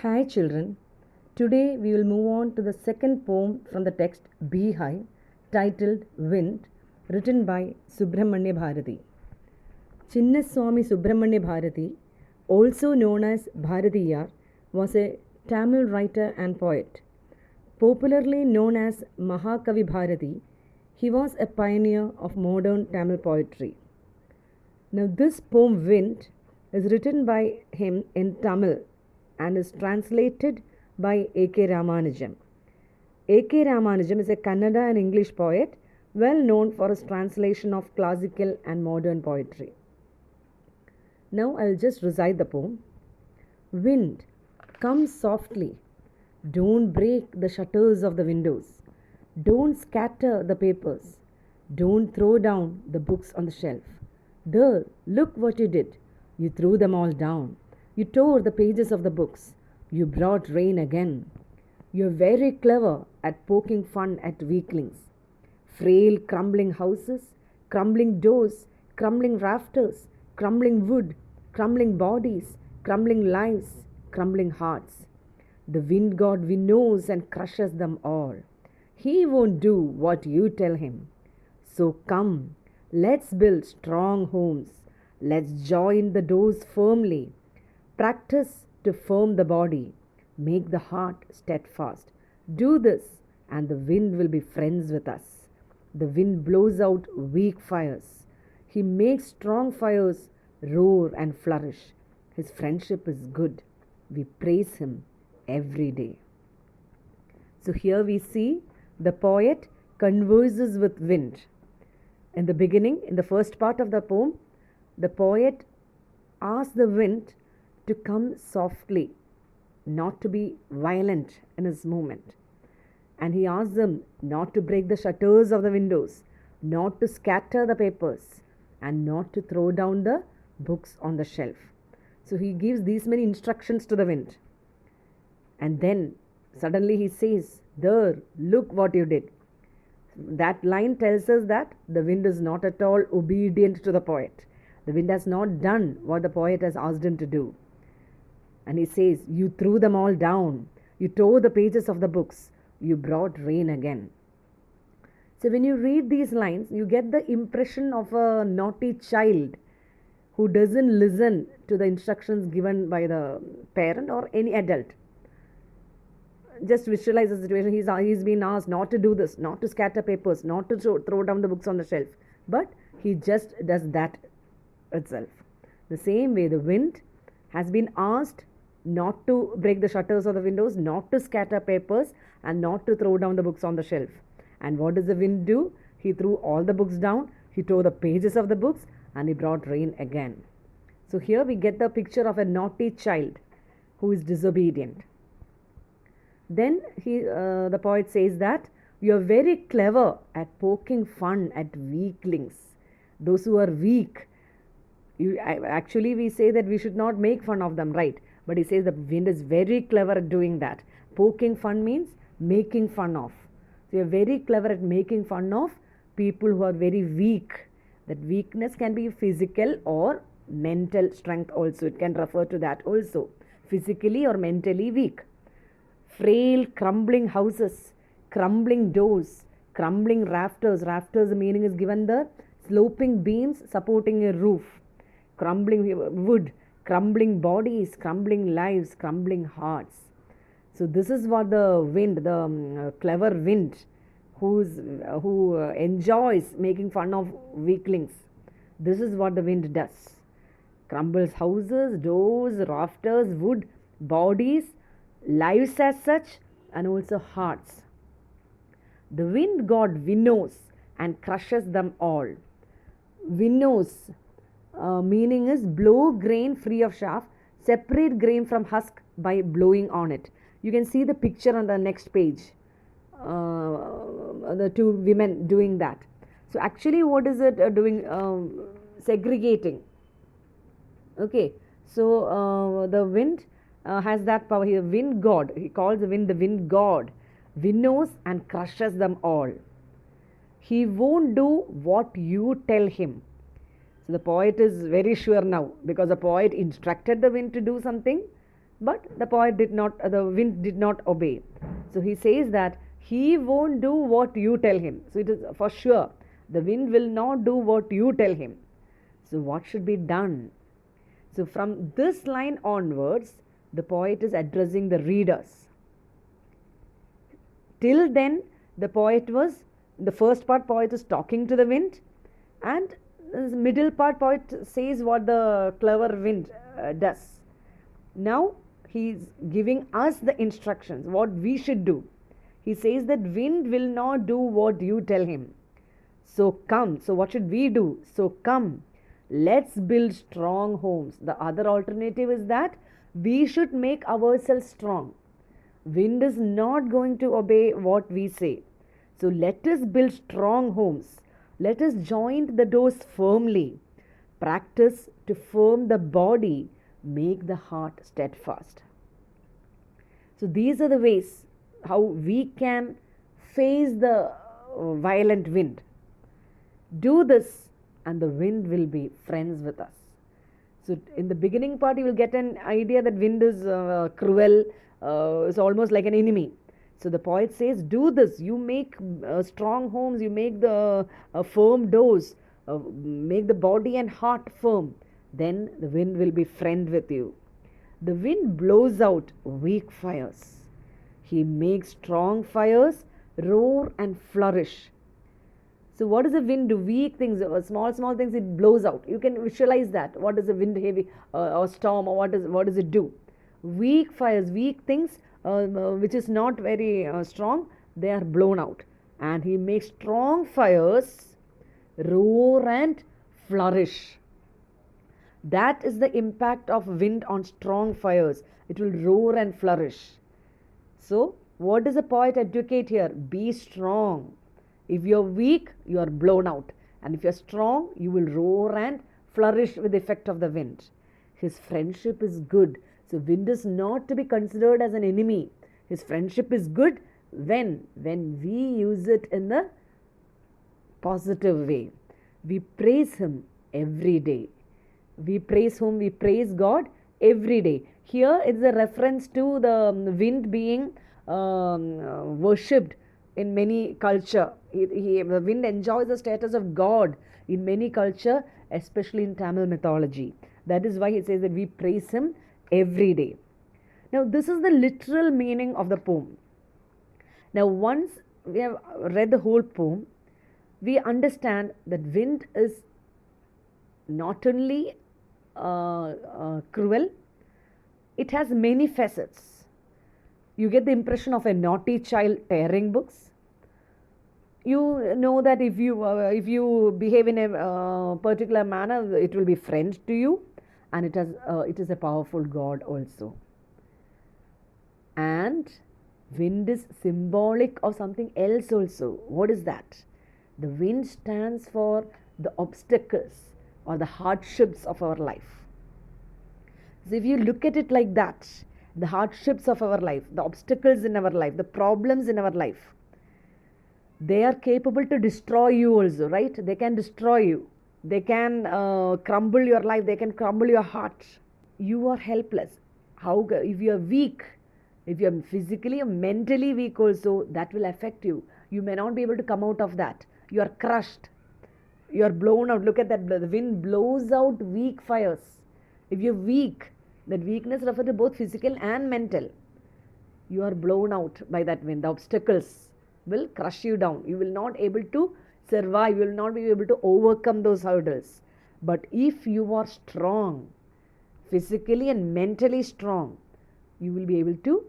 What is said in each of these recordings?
Hi children, today we will move on to the second poem from the text Beehive titled Wind, written by Subramanya Bharati. Chinnaswamy Subramanya Bharati, also known as Bharatiyar, was a Tamil writer and poet. Popularly known as Mahakavi Bharati, he was a pioneer of modern Tamil poetry. Now, this poem Wind is written by him in Tamil and is translated by A.K. Ramanujam. A.K. Ramanujam is a Kannada and English poet well known for his translation of classical and modern poetry. Now I'll just recite the poem. Wind, come softly. Don't break the shutters of the windows. Don't scatter the papers. Don't throw down the books on the shelf. There, look what you did. You threw them all down. You tore the pages of the books. You brought rain again. You're very clever at poking fun at weaklings. Frail, crumbling houses, crumbling doors, crumbling rafters, crumbling wood, crumbling bodies, crumbling lives, crumbling hearts. The wind god winnows and crushes them all. He won't do what you tell him. So come, let's build strong homes. Let's join the doors firmly. Practice to firm the body. Make the heart steadfast. Do this, and the wind will be friends with us. The wind blows out weak fires. He makes strong fires roar and flourish. His friendship is good. We praise him every day. So here we see the poet converses with wind. In the beginning, in the first part of the poem, the poet asks the wind to come softly, not to be violent in his movement. And he asks them not to break the shutters of the windows, not to scatter the papers, and not to throw down the books on the shelf. So he gives these many instructions to the wind. And then suddenly he says, there, look what you did. That line tells us that the wind is not at all obedient to the poet. The wind has not done what the poet has asked him to do. And he says, you threw them all down. You tore the pages of the books. You brought rain again. So when you read these lines, you get the impression of a naughty child who doesn't listen to the instructions given by the parent or any adult. Just visualize the situation. He's been asked not to do this, not to scatter papers, not to throw down the books on the shelf. But he just does that itself. The same way the wind has been asked not to break the shutters of the windows, not to scatter papers, and not to throw down the books on the shelf. And what does the wind do? He threw all the books down, he tore the pages of the books, and he brought rain again. So here we get the picture of a naughty child who is disobedient. Then the poet says that you are very clever at poking fun at weaklings, those who are weak. Actually, we say that we should not make fun of them, right? But he says the wind is very clever at doing that. Poking fun means making fun of. So you're very clever at making fun of people who are very weak. That weakness can be physical or mental strength also. It can refer to that also. Physically or mentally weak. Frail, crumbling houses, crumbling doors, crumbling rafters. Rafters, the meaning is given the sloping beams supporting a roof. Crumbling wood, crumbling bodies, crumbling lives, crumbling hearts. So this is what the wind, the clever wind, who enjoys making fun of weaklings. This is what the wind does. Crumbles houses, doors, rafters, wood, bodies, lives as such, and also hearts. The wind god winnows and crushes them all. Winnows, meaning is blow grain free of chaff, separate grain from husk by blowing on it. You can see the picture on the next page. The two women doing that. So actually what is it doing? Segregating. Okay. So the wind has that power here. Wind god. He calls the wind god. Winnows and crushes them all. He won't do what you tell him. So the poet is very sure now, because the poet instructed the wind to do something. but the wind did not obey. So he says that he won't do what you tell him. So it is for sure, the wind will not do what you tell him. So what should be done? So from this line onwards, the poet is addressing the readers. Till then, the first part, poet is talking to the wind, and the middle part, poet says what the clever wind does. Now he is giving us the instructions, what we should do. He says that wind will not do what you tell him. So come. So what should we do? So come, let's build strong homes. The other alternative is that we should make ourselves strong. Wind is not going to obey what we say. So let us build strong homes. Let us join the doors firmly. Practice to firm the body, make the heart steadfast. So these are the ways how we can face the violent wind. Do this and the wind will be friends with us. So in the beginning part, you will get an idea that wind is cruel, is almost like an enemy. So the poet says, do this. You make strong homes, you make the firm doors, make the body and heart firm. Then the wind will be friend with you. The wind blows out weak fires. He makes strong fires roar and flourish. So what does the wind do? Weak things, small things it blows out. You can visualize that. What does the wind, heavy or storm, or what does it do? Weak fires, weak things which is not very strong, they are blown out. And he makes strong fires roar and flourish. That is the impact of wind on strong fires. It will roar and flourish. So what does the poet advocate here? Be strong. If you are weak, you are blown out. And if you are strong, you will roar and flourish with the effect of the wind. His friendship is good. So wind is not to be considered as an enemy. His friendship is good when we use it in the positive way. We praise him every day. We praise whom? We praise God every day. Here it's a reference to the wind being worshipped in many culture. The wind enjoys the status of God in many culture, especially in Tamil mythology. That is why he says that we praise him every day. Now this is the literal meaning of the poem. Now once we have read the whole poem, we understand that wind is not only cruel, it has many facets. You get the impression of a naughty child tearing books. You know that if you behave in a particular manner, it will be friend to you, and it is a powerful God also. And wind is symbolic of something else also. What is that? The wind stands for the obstacles or the hardships of our life. So if you look at it like that, the hardships of our life, the obstacles in our life, the problems in our life, they are capable to destroy you also, right? They can destroy you. They can crumble your life. They can crumble your heart. You are helpless. How? If you are weak, if you are physically or mentally weak also, that will affect you. You may not be able to come out of that. You are crushed. You are blown out. Look at that. The wind blows out weak fires. If you are weak, that weakness refers to both physical and mental. You are blown out by that wind. The obstacles will crush you down. You will not able to survive. You will not be able to overcome those hurdles. But if you are strong, physically and mentally strong, you will be able to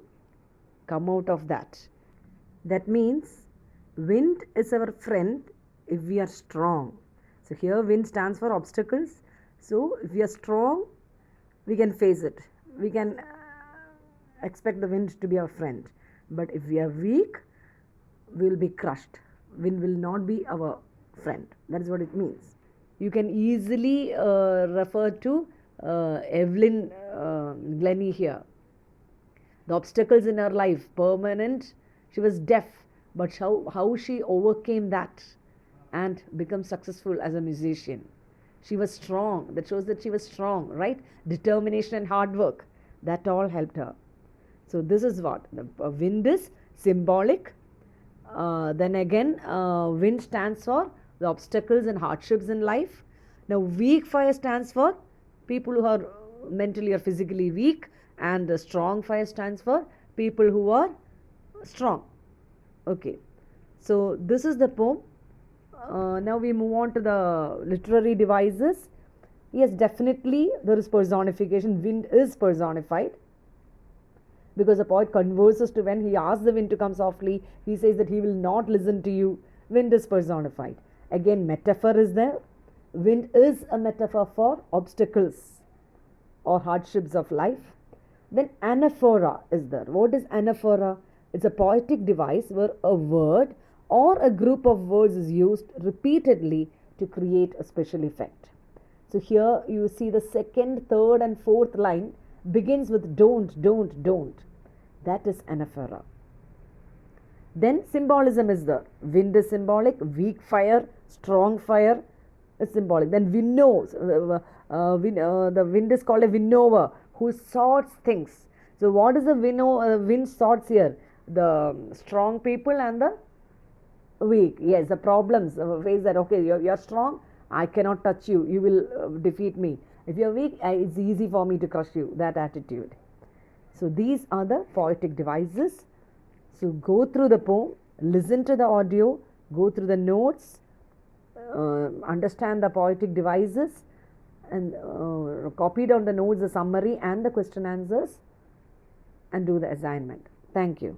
come out of that. That means wind is our friend if we are strong. So here wind stands for obstacles. So if we are strong, we can face it. We can expect the wind to be our friend. But if we are weak, we will be crushed. Wind will not be our friend. That is what it means. You can easily refer to Evelyn Glennie here. The obstacles in her life, permanent. She was deaf, but how she overcame that and become successful as a musician. She was strong. That shows that she was strong, right? Determination and hard work. That all helped her. So this is what the wind is symbolic. Then again, wind stands for the obstacles and hardships in life. Now weak fire stands for people who are mentally or physically weak, and the strong fire stands for people who are strong. Okay, so this is the poem. Now we move on to the literary devices. Yes, definitely there is personification. Wind is personified, because the poet converses to when he asks the wind to come softly, he says that he will not listen to you. Wind is personified. Again, metaphor is there. Wind is a metaphor for obstacles or hardships of life. Then anaphora is there. What is anaphora? It's a poetic device where a word or a group of words is used repeatedly to create a special effect. So here you see the second, third and fourth line begins with don't, don't, don't. That is anaphora. Then symbolism is there. Wind is symbolic, weak fire, strong fire is symbolic. Then winnows, the wind is called a winnower who sorts things. So what is the wind sorts here? The strong people and the weak. Yes, the problems face that, okay, you're strong, I cannot touch you, you will defeat me. If you're weak, it's easy for me to crush you. That attitude. So these are the poetic devices. So go through the poem, listen to the audio, go through the notes, understand the poetic devices, and copy down the notes, the summary and the question answers, and do the assignment. Thank you.